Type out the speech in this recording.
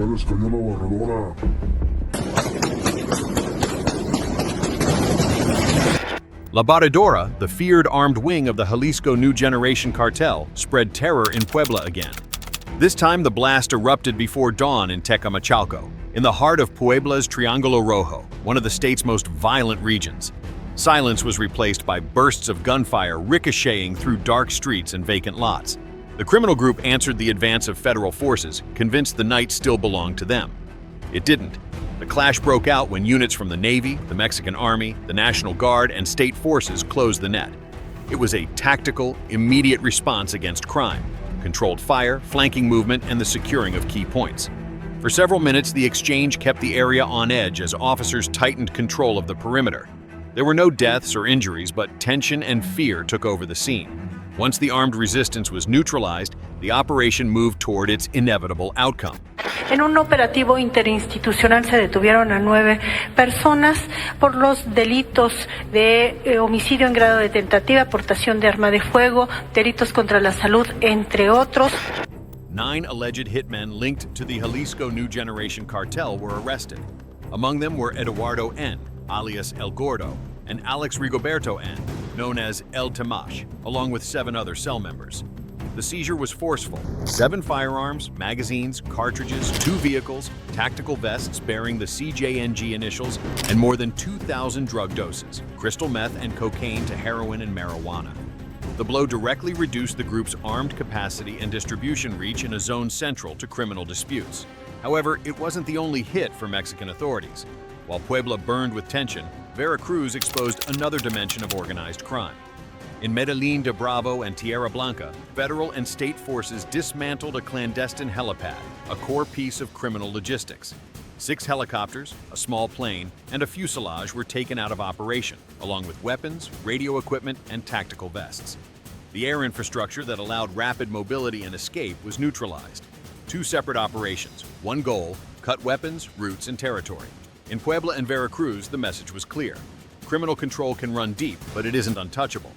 Ya les cayó la barredora. La Barredora, the feared armed wing of the Jalisco New Generation cartel, spread terror in Puebla again. This time the blast erupted before dawn in Tecamachalco, in the heart of Puebla's Triángulo Rojo, one of the state's most violent regions. Silence was replaced by bursts of gunfire ricocheting through dark streets and vacant lots. The criminal group answered the advance of federal forces, convinced the night still belonged to them. It didn't. The clash broke out when units from the Navy, the Mexican Army, the National Guard, and state forces closed the net. It was a tactical, immediate response against crime, controlled fire, flanking movement, and the securing of key points. For several minutes, the exchange kept the area on edge as officers tightened control of the perimeter. There were no deaths or injuries, but tension and fear took over the scene. Once the armed resistance was neutralized, the operation moved toward its inevitable outcome. En un operativo interinstitucional se detuvieron a 9 personas por los delitos de homicidio en grado de tentativa, portación de arma de fuego, delitos contra la salud, entre otros. 9 alleged hitmen linked to the Jalisco New Generation cartel were arrested. Among them were Eduardo N., alias El Gordo, and Alex Rigoberto N., known as El Tamash, along with 7 other cell members. The seizure was forceful. 7 firearms, magazines, cartridges, 2 vehicles, tactical vests bearing the Cjng initials, and more than 2,000 drug doses, crystal meth and cocaine to heroin and marijuana. The blow directly reduced the group's armed capacity and distribution reach in a zone central to criminal disputes. However, it wasn't the only hit for Mexican authorities. While Puebla burned with tension, Veracruz exposed another dimension of organized crime. In Medellín de Bravo and Tierra Blanca, federal and state forces dismantled a clandestine helipad, a core piece of criminal logistics. 6 helicopters, a small plane, and a fuselage were taken out of operation, along with weapons, radio equipment, and tactical vests. The air infrastructure that allowed rapid mobility and escape was neutralized. 2 separate operations, one goal: cut weapons, routes, and territory. In Puebla and Veracruz, the message was clear. Criminal control can run deep, but it isn't untouchable.